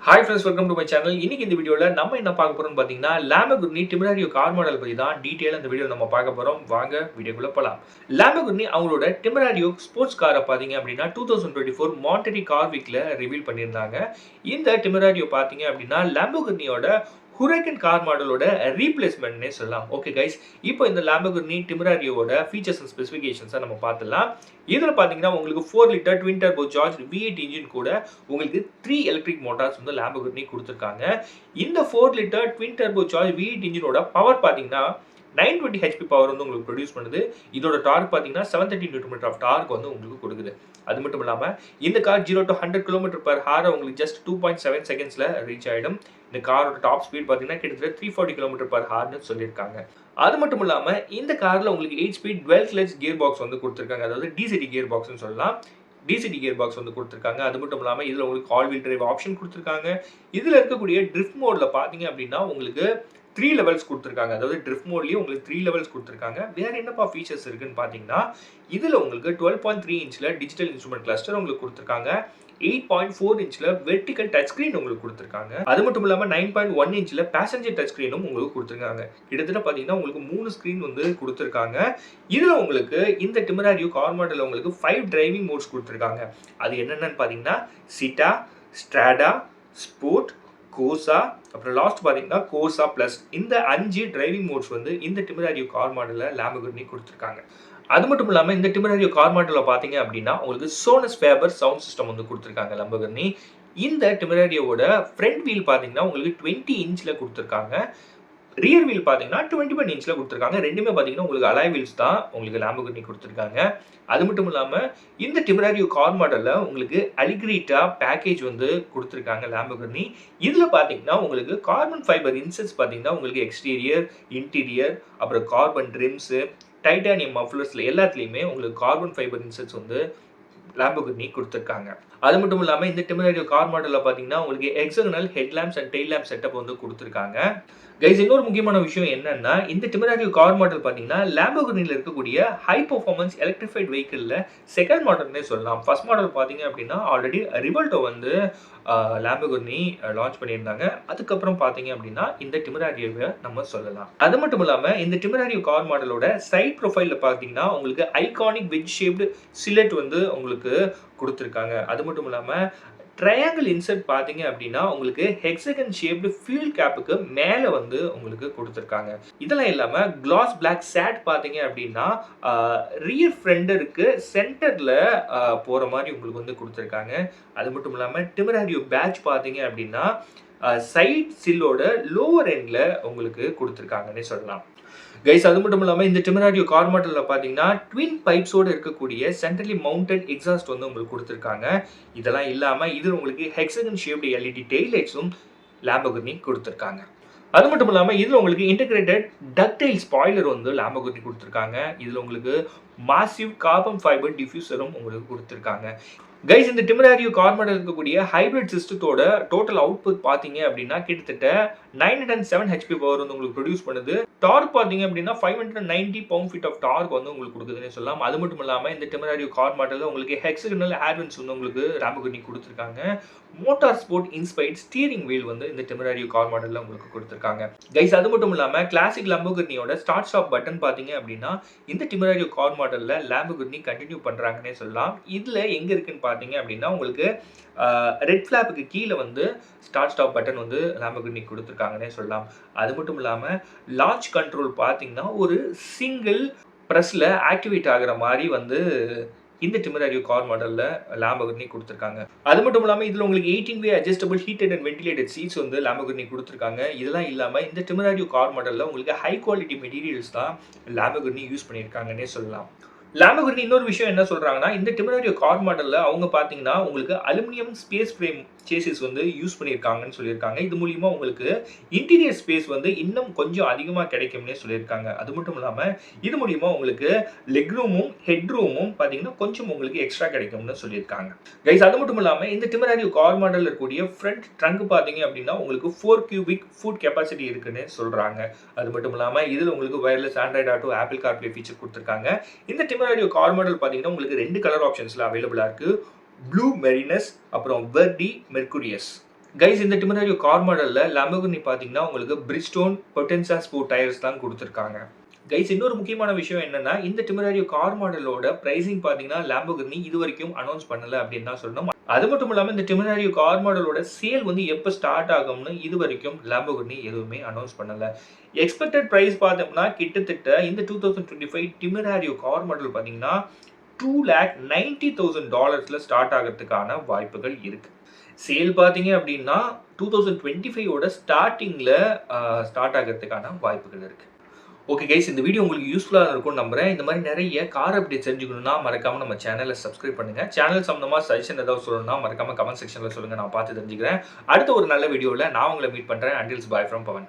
Hi friends, welcome to my channel. இன்னைக்கு இந்த வீடியோல நம்ம என்ன பார்க்க போறோம்னு பாத்தீங்கன்னா Lamborghini Temerario கார் மாடல் பத்தி தான் டீடைலா இந்த வீடியோல நம்ம பார்க்க போறோம். வாங்க வீடியோக்குள்ள போலாம். Lamborghini அவங்களோட Temerario ஸ்போர்ட்ஸ் காரை பாத்தீங்க அப்படின்னா 2024 Monterey கார் வீக்ல ரிவீல் பண்ணியிருந்தாங்க. இந்த Temerario பாத்தீங்க அப்படின்னா Lamborghiniயோட ஹுரைக்கன் கார் மாடலோட ரீப்ளேஸ்மெண்ட்னே சொல்லலாம். ஓகே கைஸ், இப்போ இந்த Lamborghini Temerarioவோட ஃபீச்சர்ஸ் அண்ட் ஸ்பெசிஃபிகேஷன்ஸை நம்ம பார்த்துடலாம். இதில் பார்த்தீங்கன்னா உங்களுக்கு 4 litre twin turbo charge V8 engine கூட உங்களுக்கு 3 எலக்ட்ரிக் மோட்டார்ஸ் வந்து Lamborghini கொடுத்துருக்காங்க. இந்த 4 litre twin turbo charge V8 இன்ஜினோட பவர் பார்த்தீங்கன்னா 920 HP பவர் வந்து உங்களுக்கு ப்ரொடியூஸ் பண்ணுது. இதோட டார்க் பார்த்தீங்கன்னா 730 Nm ஆஃப் டார்க் வந்து உங்களுக்கு கொடுக்குது. அது மட்டும் இல்லாமல் இந்த கார் 0 to 100 km/h உங்களுக்கு ஜஸ்ட் 2.7 செகண்ட்ஸில் ரீச் ஆகிடும். இந்த காரோட டாப் ஸ்பீட் பார்த்தீங்கன்னா கிட்டத்தட்ட 340 km/hன்னு சொல்லியிருக்காங்க. அது மட்டும் இல்லாமல் இந்த காரில் உங்களுக்கு 8 ஸ்பீட் 12 கிளட்ச் கியர் பாக்ஸ் வந்து கொடுத்துருக்காங்க. அதாவது டிசிடி கியர் பாக்ஸ்னு சொல்லலாம். டிசிடி கியர் பாக்ஸ் வந்து கொடுத்துருக்காங்க. அது மட்டும் இல்லாமல் இதில் உங்களுக்கு ஆல் வீல் டிரைவ் ஆப்ஷன் கொடுத்துருக்காங்க. இதில் இருக்கக்கூடிய ட்ரிஃப்ட் மோடில் பார்த்தீங்க அப்படின்னா உங்களுக்கு 3 லெவல்ஸ் கொடுத்துருக்காங்க. அதாவது ட்ரிஃப்ட் மோட்லேயே உங்களுக்கு 3 லெவல்ஸ் கொடுத்துருக்காங்க. வேறு என்னப்பா ஃபீச்சர்ஸ் இருக்குன்னு பார்த்தீங்கன்னா இதில் உங்களுக்கு 12.3 இன்ச்சில் டிஜிட்டல் இன்ஸ்ட்ருமெண்ட் கிளஸ்டர் உங்களுக்கு கொடுத்துருக்காங்க. 8.4 இன்ச்சில் வெர்டிக்கல் டச் ஸ்க்ரீன் உங்களுக்கு கொடுத்துருக்காங்க. அது மட்டும் இல்லாமல் 9.1 இன்ச்சில் பேசஞ்சர் டச் ஸ்க்ரீனும் உங்களுக்கு கொடுத்துருக்காங்க. கிட்டத்தட்ட பார்த்தீங்கன்னா உங்களுக்கு 3 ஸ்க்ரீன் வந்து கொடுத்துருக்காங்க. இதில் உங்களுக்கு இந்த Temerario கார் மாடலில் உங்களுக்கு 5 டிரைவிங் மோட்ஸ் கொடுத்துருக்காங்க. அது என்னென்னு பார்த்தீங்கன்னா சிட்டா, ஸ்ட்ராடா, ஸ்போர்ட், கோசா, அப்புறம் லாஸ்ட் பார்த்தீங்கன்னா கோசா ப்ளஸ். இந்த 5 டிரைவிங் மோட்ஸ் வந்து இந்த Temerario கார் மாடலில் Lamborghini கொடுத்துருக்காங்க. அது மட்டும் இல்லாமல் இந்த Temerario கார் மாடலில் பார்த்தீங்க அப்படின்னா உங்களுக்கு சோனஸ் ஃபேபர் சவுண்ட் சிஸ்டம் வந்து கொடுத்துருக்காங்க Lamborghini. இந்த Temerarioவோட ஃப்ரண்ட் வீல் பார்த்தீங்கன்னா உங்களுக்கு 20 இன்ச்சில் கொடுத்துருக்காங்க. ரியர் வீல் பார்த்தீங்கன்னா 21 இன்ச்சில் கொடுத்துருக்காங்க. ரெண்டுமே பார்த்தீங்கன்னா உங்களுக்கு அலாய் வீல்ஸ் தான் உங்களுக்கு Lamborghini கொடுத்துருக்காங்க. அது மட்டும் இல்லாமல் இந்த Temerario கார் மாடலில் உங்களுக்கு அலிகிரிட்டா பேக்கேஜ் வந்து கொடுத்துருக்காங்க Lamborghini. இதில் பார்த்தீங்கன்னா உங்களுக்கு கார்பன் ஃபைபர் இன்செட்ஸ் பார்த்தீங்கன்னா உங்களுக்கு எக்ஸ்டீரியர், இன்டீரியர், அப்புறம் கார்பன் ட்ரிம்ஸு, டைட்டானியம் மஃப்ளர்ஸில் எல்லாத்துலேயுமே உங்களுக்கு கார்பன் ஃபைபர் இன்செட்ஸ் வந்து Lamborghini கொடுத்துருக்காங்க. அது மட்டும் இல்லாமல் இந்த Temerario கார் மாடலில் பார்த்தீங்கன்னா உங்களுக்கு external headlamps and tail lamp setup வந்து கொடுத்துருக்காங்க. கைஸ், இன்னொரு முக்கியமான விஷயம் என்னன்னா இந்த Temerario கார் மாடல் பார்த்தீங்கன்னா Lamborghiniயில் இருக்கக்கூடிய ஹை பர்ஃபார்மன்ஸ் எலக்ட்ரிஃபைட் வெஹிக்கிளில் செகண்ட் மாடல்னே சொல்லலாம். ஃபர்ஸ்ட் மாடல் பார்த்தீங்க அப்படின்னா ஆல்ரெடி ரிவல்ட்டோ வந்து Lamborghini லான்ச் பண்ணியிருந்தாங்க. அதுக்கப்புறம் பார்த்தீங்க அப்படின்னா இந்த Temerarioவை நம்ம சொல்லலாம். அது மட்டும் இல்லாமல் இந்த Temerario கார் மாடலோட சைட் ப்ரொஃபைலில் பார்த்தீங்கன்னா உங்களுக்கு ஐகானிக் வெஜ் ஷேப்டு சிலெட் வந்து உங்களுக்கு கொடுத்துருக்காங்க. அது மட்டும் இல்லாமல் ட்ரையாங்கிள் இன்சர்ட் பார்த்தீங்க அப்படின்னா உங்களுக்கு ஹெக்ஸகன் ஷேப்டு ஃபியூல் கேப்புக்கு மேலே வந்து உங்களுக்கு கொடுத்துருக்காங்க. இதெல்லாம் இல்லாமல் கிளாஸ் பிளாக் சேட் பார்த்தீங்க அப்படின்னா ரியர் ஃப்ரெண்டருக்கு சென்டரில் போகிற மாதிரி உங்களுக்கு வந்து கொடுத்துருக்காங்க. அது மட்டும் இல்லாமல் Temerario பேட்ச் பார்த்தீங்க அப்படின்னா சைட் சில்லோட லோவர் எண்டில் உங்களுக்கு கொடுத்துருக்காங்கன்னே சொல்லலாம். கைஸ், அது மட்டும் இல்லாமல் இந்த Temerario கார் மாடலில் பார்த்தீங்கன்னா ட்வின் பைப்ஸோடு இருக்கக்கூடிய சென்ட்ரலி மவுண்டட் எக்ஸாஸ்ட் வந்து உங்களுக்கு கொடுத்துருக்காங்க. இதெல்லாம் இல்லாமல் இதில் உங்களுக்கு ஹெக்ஸகன் ஷேப்டு எல்இடி டெய்ல் லைட்ஸும் Lamborghini கொடுத்துருக்காங்க. அது மட்டும் இல்லாமல் இதில் உங்களுக்கு இன்டெகிரேட்டட் டக்டைல் ஸ்பாய்லர் வந்து Lamborghini கொடுத்துருக்காங்க. இதில் உங்களுக்கு மாசிவ் கார்பன் ஃபைபர் டிஃப்யூசரும் உங்களுக்கு கொடுத்துருக்காங்க. கைஸ், இந்த Temerario கார் மாடல் இருக்கக்கூடிய ஹைப்ரிட் சிஸ்டத்தோட டோட்டல் அவுட்புட் பார்த்தீங்க அப்படின்னா கிட்டத்தட்ட 907 HP பவர் வந்து உங்களுக்கு ப்ரொடியூஸ் பண்ணுது. டார்க் பார்த்தீங்க அப்படின்னா 590 பவுண்ட்-ஃபீட் ஆஃப் டார்க் வந்து உங்களுக்கு கொடுக்குதுன்னு சொல்லலாம். அது மட்டும் இல்லாமல் இந்த Temerario கார் மாடலில் உங்களுக்கு ஹெக்ஸகனல் ஏர்வின்ஸ் வந்து உங்களுக்கு Lamborghini கொடுத்துருக்காங்க. Motor sport inspired steering wheel வந்து இந்த Temerario கார் மாடலில் உங்களுக்கு கொடுத்துருக்காங்க. கைஸ், அது மட்டும் இல்லாமல் கிளாசிக் Lamborghiniயோட ஸ்டார்ட் ஸ்டாப் பட்டன் பார்த்தீங்க அப்படின்னா இந்த Temerario கார் மாடலில் Lamborghini கண்டினியூ பண்ணுறாங்கன்னே சொல்லலாம். இதில் எங்கே இருக்குன்னு பார்த்தீங்க அப்படின்னா உங்களுக்கு ரெட் ஃபிளாப்புக்கு கீழே வந்து ஸ்டார்ட் ஸ்டாப் பட்டன் வந்து Lamborghini கொடுத்துருக்காங்கன்னே சொல்லலாம். அது மட்டும் இல்லாமல் லான்ச் கண்ட்ரோல் பார்த்தீங்கன்னா ஒரு சிங்கிள் ப்ரெஸ்ஸில் ஆக்டிவேட் ஆகிற மாதிரி வந்து இந்த Temerario கார் மாடலில் Lamborghini கொடுத்துருக்காங்க. அது மட்டும் இல்லாமல் இதில் உங்களுக்கு 18-வே adjustable heated and ventilated seats வந்து Lamborghini கொடுத்துருக்காங்க. இதெல்லாம் இல்லாமல் இந்த Temerario கார் மாடலில் உங்களுக்கு ஹை குவாலிட்டி மெட்டீரியல்ஸ் தான் Lamborghini யூஸ் பண்ணியிருக்காங்கன்னே சொல்லலாம். Lamborghini இன்னொரு விஷயம் என்ன சொல்கிறாங்கன்னா இந்த Temerario கார் மாடலில் அவங்க பார்த்தீங்கன்னா உங்களுக்கு அலுமினியம் ஸ்பேஸ் ஃப்ரேம் சேசிஸ் வந்து யூஸ் பண்ணியிருக்காங்கன்னு சொல்லியிருக்காங்க. இது மூலிமா உங்களுக்கு இன்டீரியர் ஸ்பேஸ் வந்து இன்னும் கொஞ்சம் அதிகமாக கிடைக்கும்னே சொல்லியிருக்காங்க. அது மட்டும் இல்லாமல் இது மூலிமா உங்களுக்கு லெக் ரூமும் ஹெட் ரூமும் பார்த்தீங்கன்னா கொஞ்சம் உங்களுக்கு எக்ஸ்ட்ரா கிடைக்கும்னு சொல்லியிருக்காங்க. கைஸ், அது மட்டும் இல்லாமல் இந்த Temerario கார் மாடலில் இருக்கக்கூடிய ஃப்ரண்ட் ட்ரங்க் பார்த்தீங்க அப்படின்னா உங்களுக்கு 4 cubic ஃபுட் கெப்பாசிட்டி இருக்குன்னு சொல்கிறாங்க. அது மட்டும் இல்லாமல் இதில் உங்களுக்கு wireless Android auto, apple CarPlay feature கொடுத்துருக்காங்க. இந்த Temerario கார் மாடல் பார்த்தீங்கன்னா உங்களுக்கு 2 கலர் ஆப்ஷன்ஸில் அவைலபிளாக இருக்குது. ப்ளூ மெரினஸ் அப்புறம் வெர்டி மெர்குரியஸ். கைஸ் இந்த டிமராரியோ கார் மாடல்ல Lamborghini பார்த்தீங்கன்னா, உங்களுக்கு Bridgestone Potenza Sport டயர்ஸ் தான் குடுத்துருக்காங்க. கைஸ் இன்னொரு முக்கியமான விஷயம் என்னன்னா, இந்த டிமராரியோ கார் மாடலோட பிரைசிங் பார்த்தீங்கன்னா, Lamborghini இதுவரைக்கும் அனௌன்ஸ் பண்ணல அப்படின்னு தான் சொல்லணும். அது மட்டும் இல்லாம இந்த டிமராரியோ கார் மாடலோட சேல் வந்து எப்ப ஸ்டார்ட் ஆகும்னு இதுவரைக்கும் Lamborghini எதுவுமே அனௌன்ஸ் பண்ணல. எக்ஸ்பெக்டட் பிரைஸ் பார்த்தோம்னா, கிட்டத்தட்ட இந்த 2025 டிமராரியோ கார் மாடல் பார்த்தீங்கன்னா, $2,90,000 ஸ்டார்ட் ஆகறதுக்கான வாய்ப்புகள் இருக்கு. சேல் பார்த்தீங்க அப்படின்னா, 2025 ஓட ஸ்டார்ட்டிங்ல ஸ்டார்ட் ஆகறதுக்கான வாய்ப்புகள் இருக்கு. ஓகே கைஸ், இந்த வீடியோ உங்களுக்கு யூஸ்ஃபுல்லா இருக்கும்னு நம்புறேன். இந்த மாதிரி நெறைய கார் அப்டேட் தெரிஞ்சுக்கணும்னா மறக்காம நம்ம சேனலை சப்ஸ்கிரைப் பண்ணுங்க. சேனல் சம்பந்தமா சஜஷன் ஏதாவது சொல்லணும்னா மறக்காம கமெண்ட் செக்ஷன்ல சொல்லுங்க. நான் பார்த்து தெரிஞ்சுக்கிறேன். அடுத்த ஒரு நல்ல வீடியோல நான் உங்களை மீட் பண்றேன். அன்டில்ஸ் பாய் ஃப்ரம் பவன்.